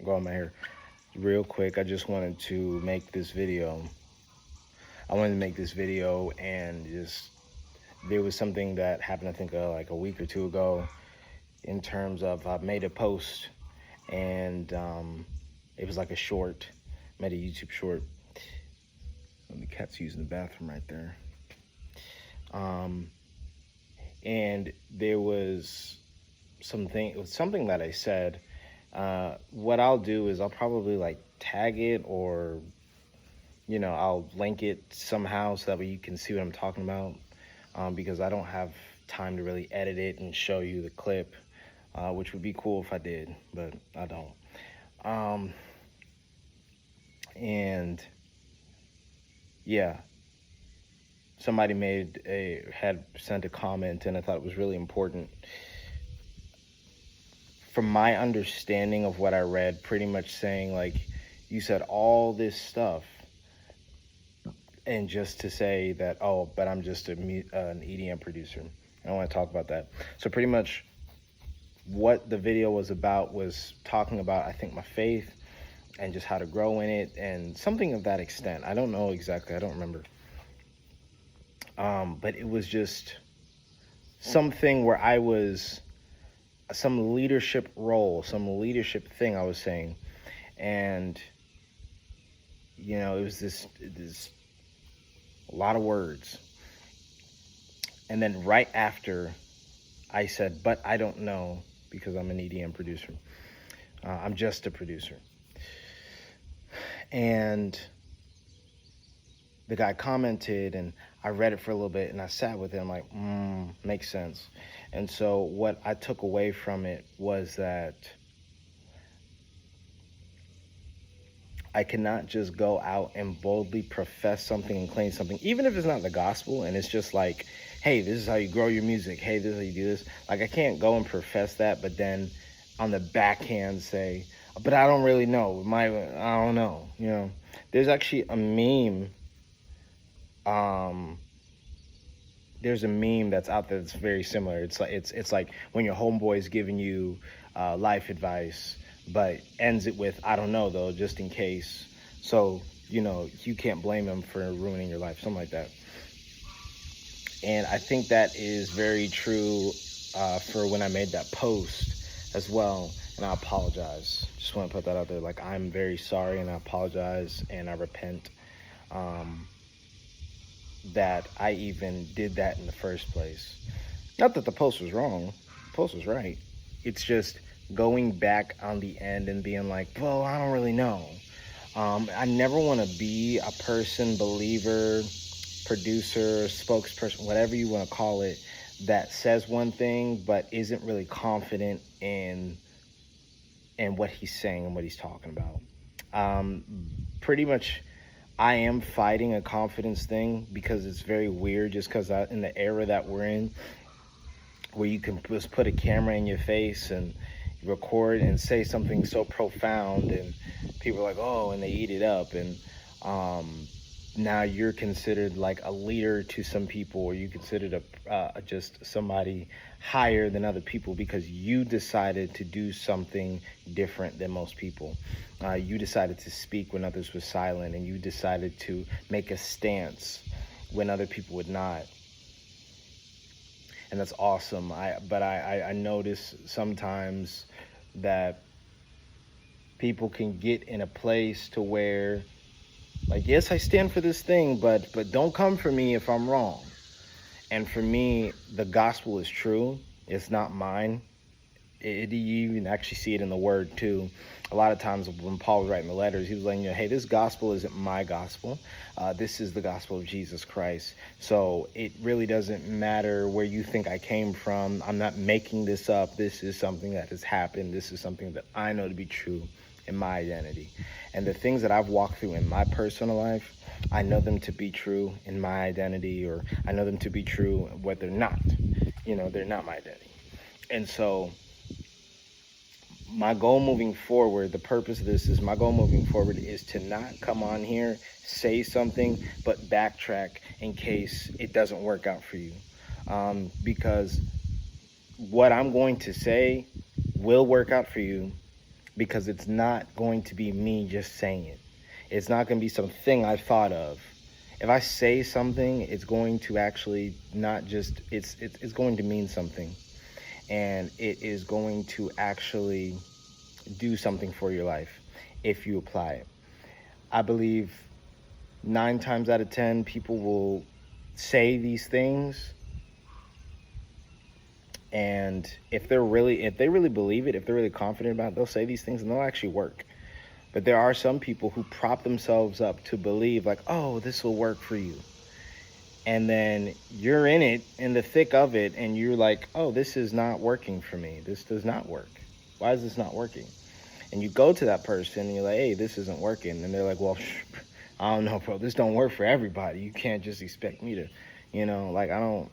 grow my hair. Real quick, I just wanted to make this video. I wanted to make this video and just, there was something that happened, I think like a week or two ago, in terms of I made a post and it was like a short, made a YouTube short. The cat's using the bathroom right there. And there was something that I said. What I'll do is I'll probably like tag it, or I'll link it somehow so that way you can see what I'm talking about, because I don't have time to really edit it and show you the clip, which would be cool if I did, but I don't. And yeah, somebody had sent a comment, and I thought it was really important. From my understanding of what I read, pretty much saying like, you said all this stuff, and just to say that, oh, but I'm just an EDM producer. I want to talk about that. So pretty much what the video was about was talking about, I think, my faith and just how to grow in it and something of that extent. I don't know exactly. I don't remember. But it was just something where I was some leadership role, some leadership thing I was saying. And, it was this a lot of words. And then right after I said, but I don't know, because I'm an EDM producer. I'm just a producer. And the guy commented, and I read it for a little bit, and I sat with it. I'm like, makes sense. And so what I took away from it was that I cannot just go out and boldly profess something and claim something, even if it's not the gospel, and it's just like, hey, this is how you grow your music. Hey, this is how you do this. Like, I can't go and profess that, but then on the backhand say, but I don't really know. I don't know. There's actually a meme. There's a meme that's out there that's very similar. It's like when your homeboy's giving you life advice, but ends it with, I don't know though, just in case. So, you can't blame him for ruining your life, something like that. And I think that is very true for when I made that post as well. And I apologize. Just want to put that out there. Like, I'm very sorry, and I apologize, and I repent that I even did that in the first place. Not that the post was wrong. The post was right. It's just going back on the end and being like, well, I don't really know. I never want to be a person, believer, producer, spokesperson, whatever you want to call it, that says one thing but isn't really confident in what he's saying and what he's talking about. Pretty much, I am fighting a confidence thing, because it's very weird, just because in the era that we're in, where you can just put a camera in your face and record and say something so profound, and people are like, oh, and they eat it up. And now you're considered like a leader to some people, or you considered just somebody higher than other people because you decided to do something different than most people. You decided to speak when others were silent, and you decided to make a stance when other people would not. And that's awesome. But I notice sometimes that people can get in a place to where, like, yes, I stand for this thing, but don't come for me if I'm wrong. And for me, the gospel is true. It's not mine. You even actually see it in the word too. A lot of times when Paul was writing the letters, he was letting you know, hey, this gospel isn't my gospel. This is the gospel of Jesus Christ. So it really doesn't matter where you think I came from. I'm not making this up. This is something that has happened. This is something that I know to be true in my identity. And the things that I've walked through in my personal life, I know them to be true in my identity, or I know them to be true what they're not. They're not my identity. And so my goal moving forward, the purpose of this is, my goal moving forward is to not come on here, say something, but backtrack in case it doesn't work out for you. Because what I'm going to say will work out for you, because it's not going to be me just saying it. It's not going to be something I thought of. If I say something, it's going to actually not just, it's going to mean something. And it is going to actually do something for your life if you apply it. I believe 9 times out of 10, people will say these things, and if they really believe it, if they're really confident about it, they'll say these things and they'll actually work. But there are some people who prop themselves up to believe like, oh, this will work for you. And then you're in it, in the thick of it, and you're like, oh, this is not working for me. This does not work. Why is this not working? And you go to that person and you're like, hey, this isn't working. And they're like, well, I don't know, bro. This don't work for everybody. You can't just expect me to, like, I don't,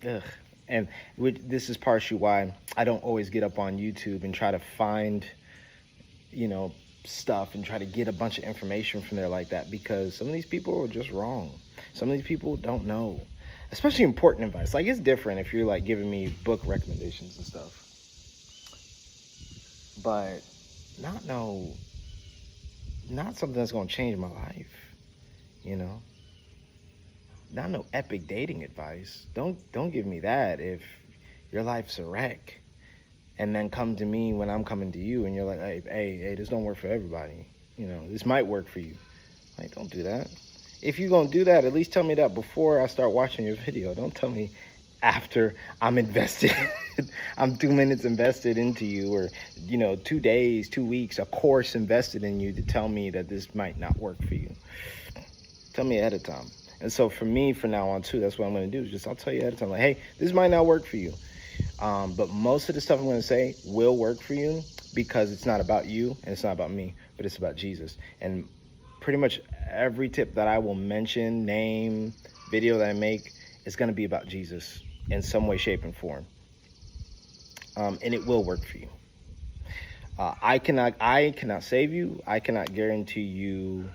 ugh. And this is partially why I don't always get up on YouTube and try to find, stuff and try to get a bunch of information from there like that, because some of these people are just wrong. Some of these people don't know, especially important advice. Like, it's different if you're like giving me book recommendations and stuff, but not something that's going to change my life, not no epic dating advice. Don't give me that if your life's a wreck, and then come to me when I'm coming to you and you're like, hey, this don't work for everybody. This might work for you. Like, don't do that. If you're going to do that, at least tell me that before I start watching your video. Don't tell me after I'm invested. I'm 2 minutes invested into you, or, 2 days, 2 weeks, a course invested in you to tell me that this might not work for you. Tell me ahead of time. And so for me, from now on too, that's what I'm going to do. I'll tell you ahead of time, like, hey, this might not work for you. But most of the stuff I'm going to say will work for you, because it's not about you and it's not about me, but it's about Jesus. And pretty much every tip that I will mention, name, video that I make is going to be about Jesus in some way, shape, and form. And it will work for you. I cannot save you. I cannot guarantee you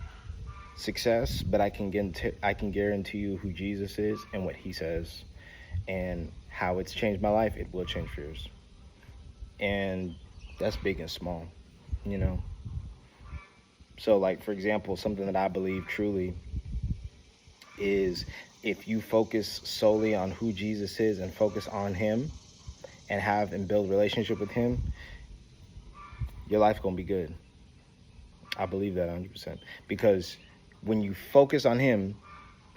success, but I can guarantee you who Jesus is and what he says, and how it's changed my life. It will change yours. And that's big and small, So, like, for example, something that I believe truly is, if you focus solely on who Jesus is and focus on him and build a relationship with him, your life's going to be good. I believe that 100%. Because when you focus on him,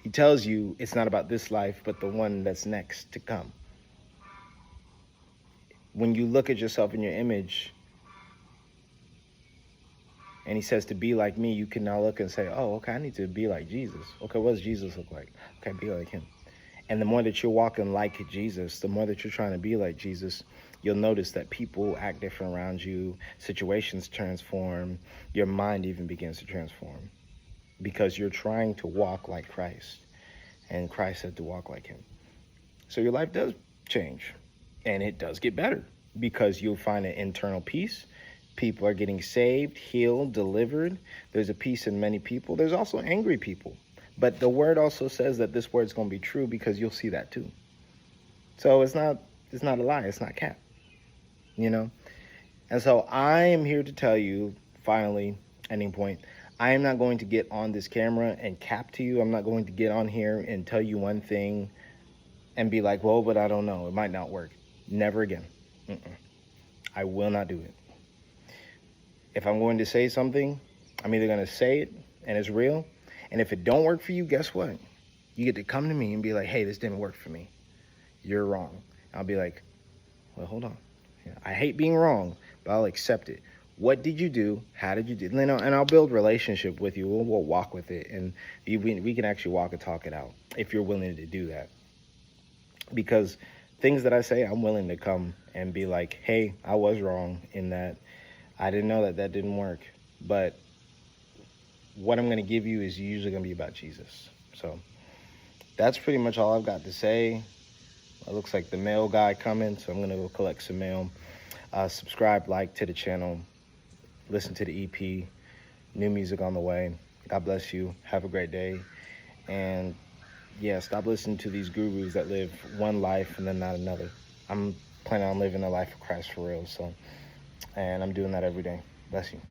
he tells you it's not about this life, but the one that's next to come. When you look at yourself in your image, and he says to be like me, you can now look and say, oh, okay, I need to be like Jesus. Okay, what does Jesus look like? Okay, be like him. And the more that you're walking like Jesus, the more that you're trying to be like Jesus, you'll notice that people act different around you, situations transform, your mind even begins to transform, because you're trying to walk like Christ, and Christ said to walk like him. So your life does change, and it does get better, because you'll find an internal peace. People are getting saved, healed, delivered. There's a peace in many people. There's also angry people. But the word also says that this word's going to be true, because you'll see that too. So it's not a lie. It's not cap, And so I am here to tell you, finally, ending point, I am not going to get on this camera and cap to you. I'm not going to get on here and tell you one thing and be like, well, but I don't know. It might not work. Never again. I will not do it. If I'm going to say something, I'm either going to say it and it's real. And if it don't work for you, guess what? You get to come to me and be like, hey, this didn't work for me. You're wrong. I'll be like, well, hold on. I hate being wrong, but I'll accept it. What did you do? How did you do? And I'll build relationship with you. We'll walk with it. And we can actually walk and talk it out if you're willing to do that. Because things that I say, I'm willing to come and be like, hey, I was wrong in that. I didn't know that didn't work. But what I'm going to give you is usually going to be about Jesus. So that's pretty much all I've got to say. It looks like the mail guy coming, so I'm going to go collect some mail. Subscribe, like to the channel. Listen to the EP. New music on the way. God bless you. Have a great day. And yeah, stop listening to these gurus that live one life and then not another. I'm planning on living the life of Christ for real. And I'm doing that every day. Bless you.